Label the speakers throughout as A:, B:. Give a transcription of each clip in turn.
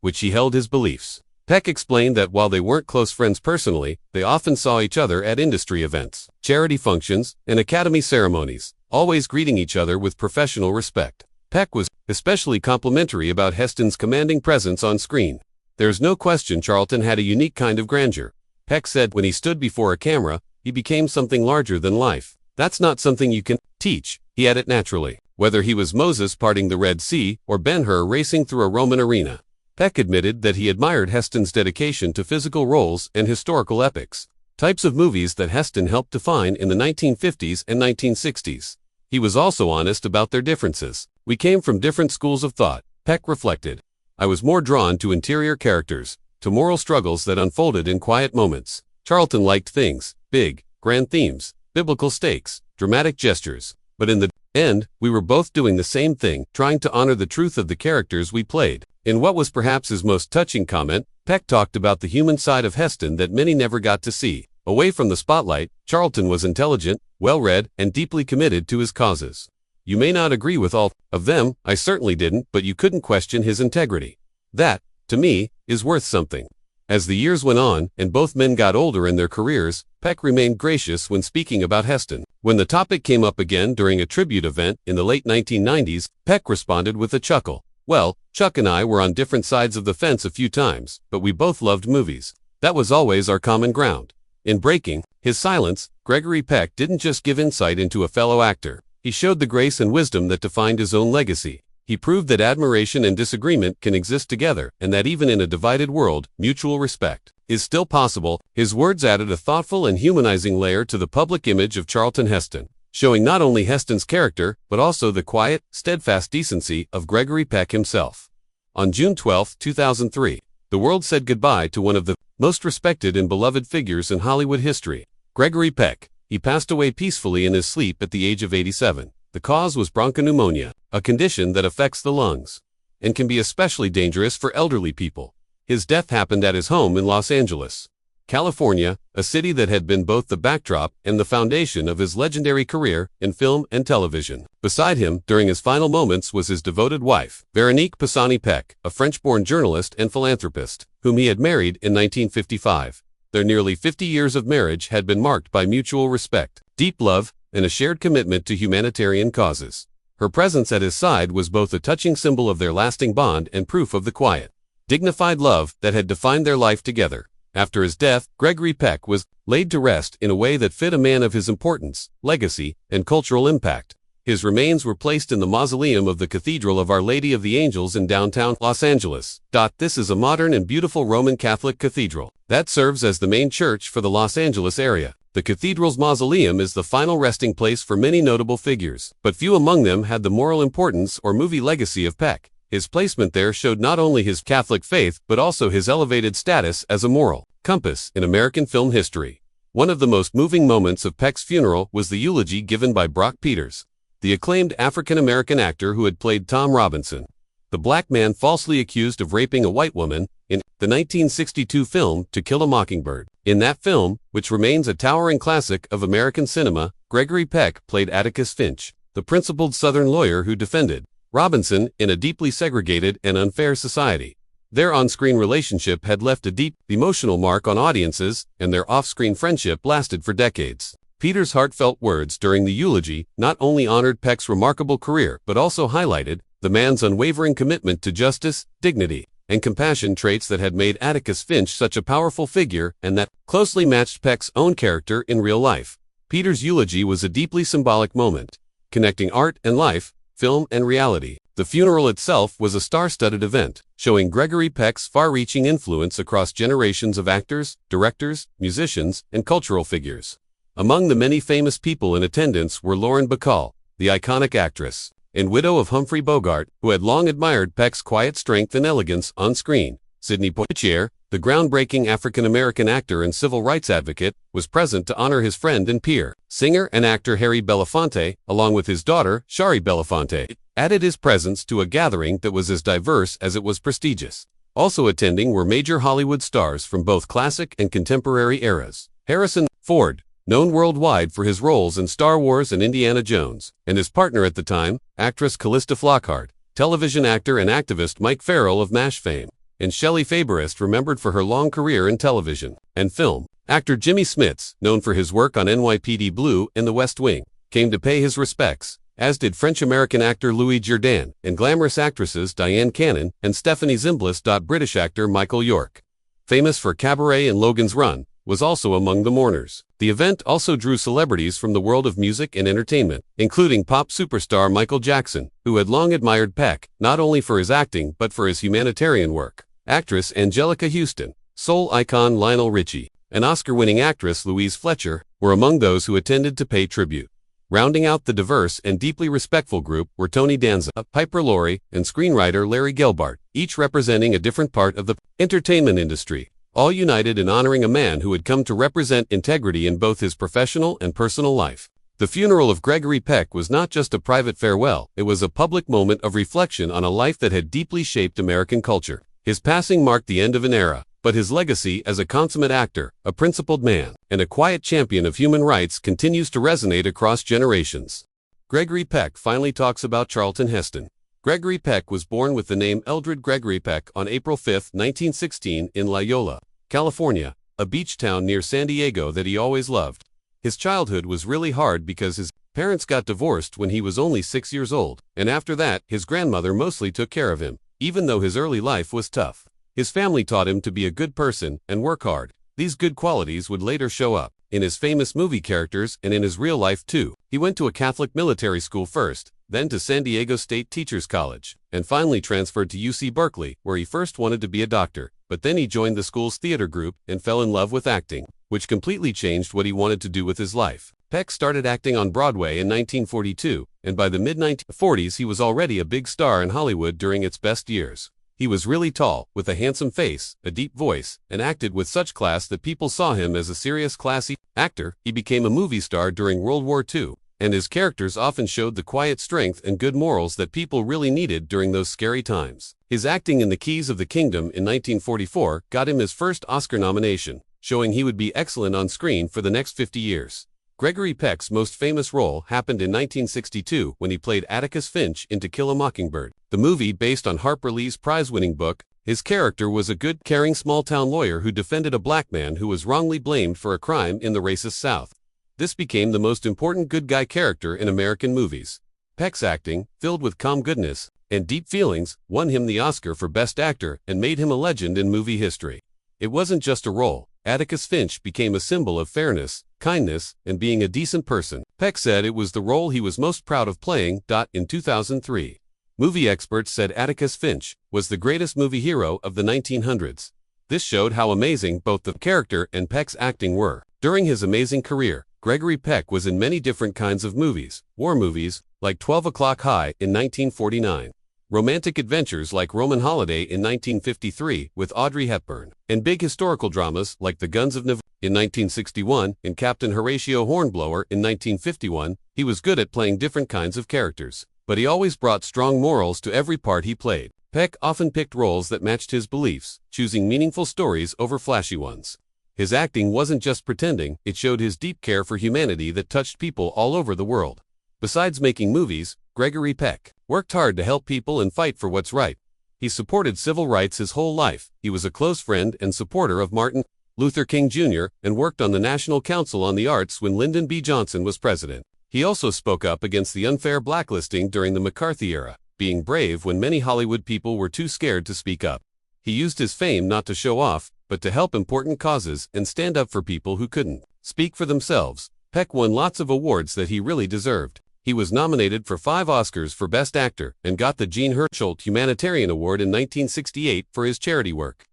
A: which he held his beliefs. Peck explained that while they weren't close friends personally, they often saw each other at industry events, charity functions, and academy ceremonies, always greeting each other with professional respect. Peck was especially complimentary about Heston's commanding presence on screen. "There's no question Charlton had a unique kind of grandeur," Peck said. "When he stood before a camera, he became something larger than life. That's not something you can teach. He had it naturally." Whether he was Moses parting the Red Sea or Ben-Hur racing through a Roman arena, Peck admitted that he admired Heston's dedication to physical roles and historical epics, types of movies that Heston helped define in the 1950s and 1960s. He was also honest about their differences. "We came from different schools of thought," Peck reflected. "I was more drawn to interior characters, to moral struggles that unfolded in quiet moments. Charlton liked things, big, grand themes, biblical stakes, dramatic gestures. But in the end, we were both doing the same thing, trying to honor the truth of the characters we played." In what was perhaps his most touching comment, Peck talked about the human side of Heston that many never got to see. Away from the spotlight, Charlton was intelligent, well-read, and deeply committed to his causes. "You may not agree with all of them, I certainly didn't, but you couldn't question his integrity. That, to me, is worth something." As the years went on, and both men got older in their careers, Peck remained gracious when speaking about Heston. When the topic came up again during a tribute event in the late 1990s, Peck responded with a chuckle. "Well, Chuck and I were on different sides of the fence a few times, but we both loved movies. That was always our common ground." In breaking his silence, Gregory Peck didn't just give insight into a fellow actor. He showed the grace and wisdom that defined his own legacy. He proved that admiration and disagreement can exist together, and that even in a divided world, mutual respect is still possible. His words added a thoughtful and humanizing layer to the public image of Charlton Heston, showing not only Heston's character, but also the quiet, steadfast decency of Gregory Peck himself. On June 12, 2003, the world said goodbye to one of the most respected and beloved figures in Hollywood history, Gregory Peck. He passed away peacefully in his sleep at the age of 87. The cause was bronchopneumonia, a condition that affects the lungs and can be especially dangerous for elderly people. His death happened at his home in Los Angeles, California, a city that had been both the backdrop and the foundation of his legendary career in film and television. Beside him, during his final moments, was his devoted wife, Veronique Pisani-Peck, a French-born journalist and philanthropist, whom he had married in 1955. Their nearly 50 years of marriage had been marked by mutual respect, deep love, and a shared commitment to humanitarian causes. Her presence at his side was both a touching symbol of their lasting bond and proof of the quiet, dignified love that had defined their life together. After his death, Gregory Peck was laid to rest in a way that fit a man of his importance, legacy, and cultural impact. His remains were placed in the mausoleum of the Cathedral of Our Lady of the Angels in downtown Los Angeles. This is a modern and beautiful Roman Catholic cathedral that serves as the main church for the Los Angeles area. The cathedral's mausoleum is the final resting place for many notable figures, but few among them had the moral importance or movie legacy of Peck. His placement there showed not only his Catholic faith but also his elevated status as a moral compass in American film history. One of the most moving moments of Peck's funeral was the eulogy given by Brock Peters, the acclaimed African-American actor who had played Tom Robinson, the black man falsely accused of raping a white woman in the 1962 film To Kill a Mockingbird. In that film, which remains a towering classic of American cinema, Gregory Peck played Atticus Finch, the principled Southern lawyer who defended Robinson in a deeply segregated and unfair society. Their on-screen relationship had left a deep, emotional mark on audiences, and their off-screen friendship lasted for decades. Peters' heartfelt words during the eulogy not only honored Peck's remarkable career but also highlighted the man's unwavering commitment to justice, dignity, and compassion, traits that had made Atticus Finch such a powerful figure and that closely matched Peck's own character in real life. Peters' eulogy was a deeply symbolic moment, connecting art and life, film and reality. The funeral itself was a star-studded event, showing Gregory Peck's far-reaching influence across generations of actors, directors, musicians, and cultural figures. Among the many famous people in attendance were Lauren Bacall, the iconic actress and widow of Humphrey Bogart, who had long admired Peck's quiet strength and elegance on screen. Sidney Poitier, the groundbreaking African-American actor and civil rights advocate, was present to honor his friend and peer. Singer and actor Harry Belafonte, along with his daughter, Shari Belafonte, added his presence to a gathering that was as diverse as it was prestigious. Also attending were major Hollywood stars from both classic and contemporary eras. Harrison Ford, known worldwide for his roles in Star Wars and Indiana Jones, and his partner at the time, actress Callista Flockhart, television actor and activist Mike Farrell of MASH fame, and Shelley Faberist, remembered for her long career in television and film. Actor Jimmy Smits, known for his work on NYPD Blue and The West Wing, came to pay his respects, as did French-American actor Louis Jourdan, and glamorous actresses Diane Cannon and Stephanie Zimbalist. British actor Michael York, famous for Cabaret and Logan's Run, was also among the mourners. The event also drew celebrities from the world of music and entertainment, including pop superstar Michael Jackson, who had long admired Peck, not only for his acting but for his humanitarian work. Actress Angelica Houston, soul icon Lionel Richie, and Oscar-winning actress Louise Fletcher were among those who attended to pay tribute. Rounding out the diverse and deeply respectful group were Tony Danza, Piper Laurie, and screenwriter Larry Gelbart, each representing a different part of the entertainment industry, all united in honoring a man who had come to represent integrity in both his professional and personal life. The funeral of Gregory Peck was not just a private farewell, it was a public moment of reflection on a life that had deeply shaped American culture. His passing marked the end of an era, but his legacy as a consummate actor, a principled man, and a quiet champion of human rights continues to resonate across generations. Gregory Peck finally talks about Charlton Heston. Gregory Peck was born with the name Eldred Gregory Peck on April 5, 1916 in Loyola, California, a beach town near San Diego that he always loved. His childhood was really hard because his parents got divorced when he was only 6 years old, and after that, his grandmother mostly took care of him, even though his early life was tough. His family taught him to be a good person and work hard. These good qualities would later show up in his famous movie characters and in his real life too. He went to a Catholic military school first, then to San Diego State Teachers College, and finally transferred to UC Berkeley, where he first wanted to be a doctor, but then he joined the school's theater group and fell in love with acting, which completely changed what he wanted to do with his life. Peck started acting on Broadway in 1942, and by the mid-1940s he was already a big star in Hollywood during its best years. He was really tall, with a handsome face, a deep voice, and acted with such class that people saw him as a serious, classy actor. He became a movie star during World War II, and his characters often showed the quiet strength and good morals that people really needed during those scary times. His acting in The Keys of the Kingdom in 1944 got him his first Oscar nomination, showing he would be excellent on screen for the next 50 years. Gregory Peck's most famous role happened in 1962 when he played Atticus Finch in To Kill a Mockingbird, the movie based on Harper Lee's prize-winning book. His character was a good, caring small-town lawyer who defended a black man who was wrongly blamed for a crime in the racist South. This became the most important good guy character in American movies. Peck's acting, filled with calm goodness and deep feelings, won him the Oscar for Best Actor and made him a legend in movie history. It wasn't just a role. Atticus Finch became a symbol of fairness, kindness, and being a decent person. Peck said it was the role he was most proud of playing. In 2003, movie experts said Atticus Finch was the greatest movie hero of the 1900s. This showed how amazing both the character and Peck's acting were. During his amazing career, Gregory Peck was in many different kinds of movies: war movies, like 12 O'Clock High in 1949, romantic adventures like Roman Holiday in 1953 with Audrey Hepburn, and big historical dramas like The Guns of Navarre in 1961 and Captain Horatio Hornblower in 1951. He was good at playing different kinds of characters, but he always brought strong morals to every part he played. Peck often picked roles that matched his beliefs, choosing meaningful stories over flashy ones. His acting wasn't just pretending, it showed his deep care for humanity that touched people all over the world. Besides making movies, Gregory Peck worked hard to help people and fight for what's right. He supported civil rights his whole life. He was a close friend and supporter of Martin Luther King Jr. and worked on the National Council on the Arts when Lyndon B. Johnson was president. He also spoke up against the unfair blacklisting during the McCarthy era, being brave when many Hollywood people were too scared to speak up. He used his fame not to show off, but to help important causes and stand up for people who couldn't speak for themselves. Peck won lots of awards that he really deserved. He was nominated for 5 Oscars for Best Actor and got the Jean Hersholt Humanitarian Award in 1968 for his charity work.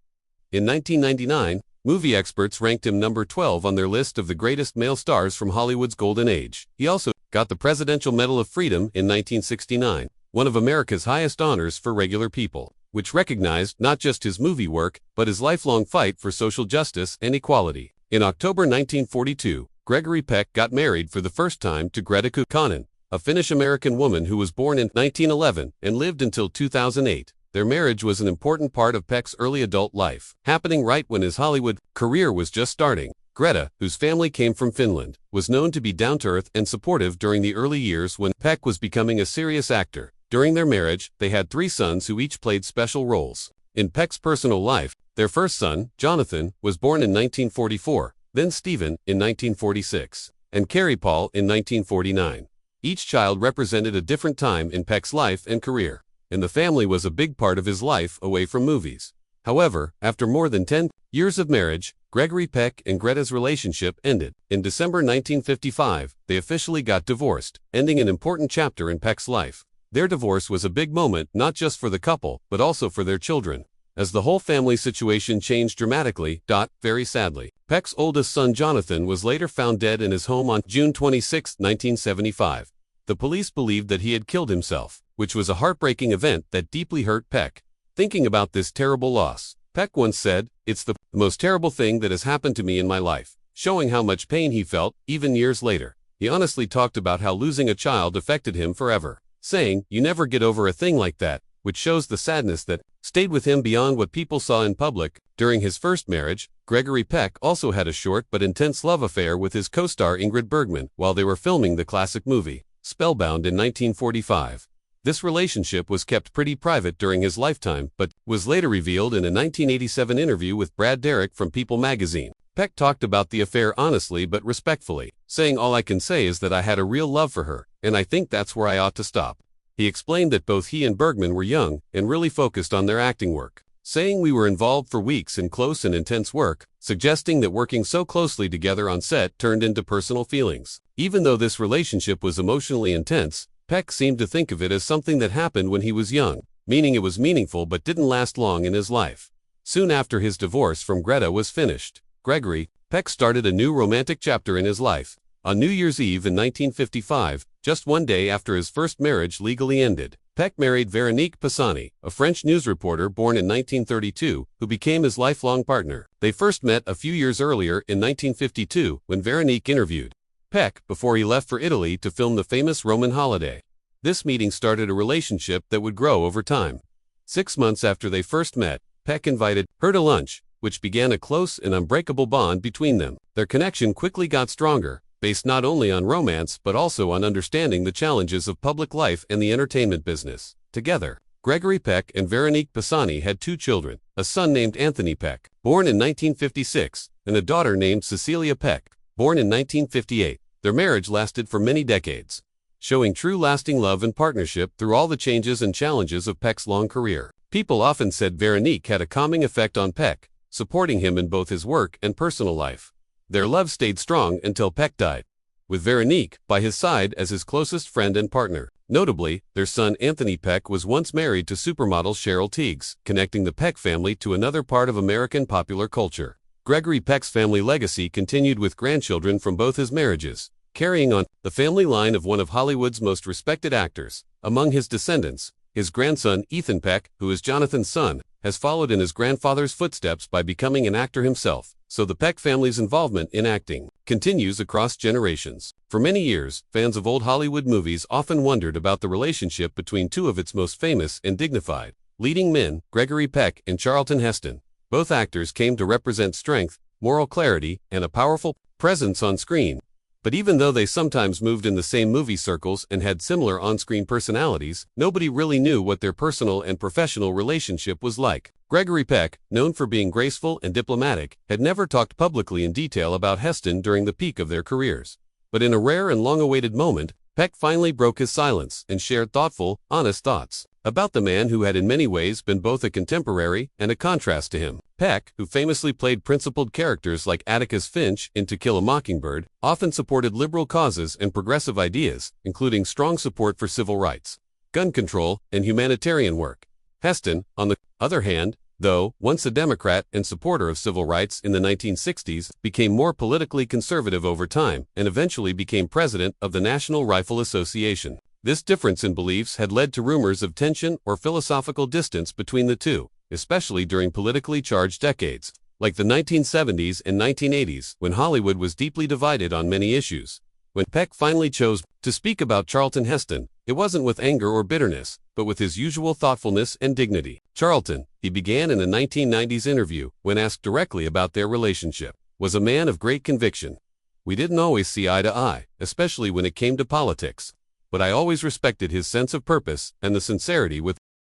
A: In 1999, movie experts ranked him number 12 on their list of the greatest male stars from Hollywood's golden age. He also got the Presidential Medal of Freedom in 1969, one of America's highest honors for regular people, which recognized not just his movie work, but his lifelong fight for social justice and equality. In October 1942, Gregory Peck got married for the first time to Greta Kukkonen, a Finnish-American woman who was born in 1911 and lived until 2008. Their marriage was an important part of Peck's early adult life, happening right when his Hollywood career was just starting. Greta, whose family came from Finland, was known to be down-to-earth and supportive during the early years when Peck was becoming a serious actor. During their marriage, they had 3 sons who each played special roles. In Peck's personal life, their first son, Jonathan, was born in 1944, then Stephen in 1946, and Carrie Paul in 1949. Each child represented a different time in Peck's life and career, and the family was a big part of his life away from movies. However, after more than 10 years of marriage, Gregory Peck and Greta's relationship ended. In December 1955, they officially got divorced, ending an important chapter in Peck's life. Their divorce was a big moment not just for the couple, but also for their children, as the whole family situation changed dramatically. Very sadly, Peck's oldest son Jonathan was later found dead in his home on June 26, 1975. The police believed that he had killed himself, which was a heartbreaking event that deeply hurt Peck. Thinking about this terrible loss, Peck once said, "It's the most terrible thing that has happened to me in my life," showing how much pain he felt, even years later. He honestly talked about how losing a child affected him forever, saying, "You never get over a thing like that," which shows the sadness that stayed with him beyond what people saw in public. During his first marriage, Gregory Peck also had a short but intense love affair with his co-star Ingrid Bergman while they were filming the classic movie, Spellbound, in 1945. This relationship was kept pretty private during his lifetime, but was later revealed in a 1987 interview with Brad Derrick from People magazine. Peck talked about the affair honestly but respectfully, saying, "All I can say is that I had a real love for her, and I think that's where I ought to stop." He explained that both he and Bergman were young and really focused on their acting work, saying, "We were involved for weeks in close and intense work," suggesting that working so closely together on set turned into personal feelings. Even though this relationship was emotionally intense, Peck seemed to think of it as something that happened when he was young, meaning it was meaningful but didn't last long in his life. Soon after his divorce from Greta was finished, Gregory Peck started a new romantic chapter in his life. On New Year's Eve in 1955, just one day after his first marriage legally ended, Peck married Veronique Pisani, a French news reporter born in 1932, who became his lifelong partner. They first met a few years earlier in 1952 when Veronique interviewed Peck before he left for Italy to film the famous Roman holiday. This meeting started a relationship that would grow over time. 6 months after they first met, Peck invited her to lunch, which began a close and unbreakable bond between them. Their connection quickly got stronger, based not only on romance but also on understanding the challenges of public life and the entertainment business. Together, Gregory Peck and Veronique Pisani had 2 children, a son named Anthony Peck, born in 1956, and a daughter named Cecilia Peck, born in 1958. Their marriage lasted for many decades, showing true lasting love and partnership through all the changes and challenges of Peck's long career. People often said Veronique had a calming effect on Peck, supporting him in both his work and personal life. Their love stayed strong until Peck died, with Veronique by his side as his closest friend and partner. Notably, their son Anthony Peck was once married to supermodel Cheryl Tiegs, connecting the Peck family to another part of American popular culture. Gregory Peck's family legacy continued with grandchildren from both his marriages, carrying on the family line of one of Hollywood's most respected actors. Among his descendants, his grandson Ethan Peck, who is Jonathan's son, has followed in his grandfather's footsteps by becoming an actor himself, so the Peck family's involvement in acting continues across generations. For many years, fans of old Hollywood movies often wondered about the relationship between 2 of its most famous and dignified leading men, Gregory Peck and Charlton Heston. Both actors came to represent strength, moral clarity, and a powerful presence on screen. But even though they sometimes moved in the same movie circles and had similar on-screen personalities, nobody really knew what their personal and professional relationship was like. Gregory Peck, known for being graceful and diplomatic, had never talked publicly in detail about Heston during the peak of their careers. But in a rare and long-awaited moment, Peck finally broke his silence and shared thoughtful, honest thoughts about the man who had in many ways been both a contemporary and a contrast to him. Peck, who famously played principled characters like Atticus Finch in To Kill a Mockingbird, often supported liberal causes and progressive ideas, including strong support for civil rights, gun control, and humanitarian work. Heston, on the other hand, though once a Democrat and supporter of civil rights in the 1960s, became more politically conservative over time and eventually became president of the National Rifle Association. This difference in beliefs had led to rumors of tension or philosophical distance between the two, especially during politically charged decades, like the 1970s and 1980s, when Hollywood was deeply divided on many issues. When Peck finally chose to speak about Charlton Heston, it wasn't with anger or bitterness, but with his usual thoughtfulness and dignity. Charlton, he began in a 1990s interview, when asked directly about their relationship, was a man of great conviction. "We didn't always see eye to eye, especially when it came to politics. But I always respected his sense of purpose and the sincerity with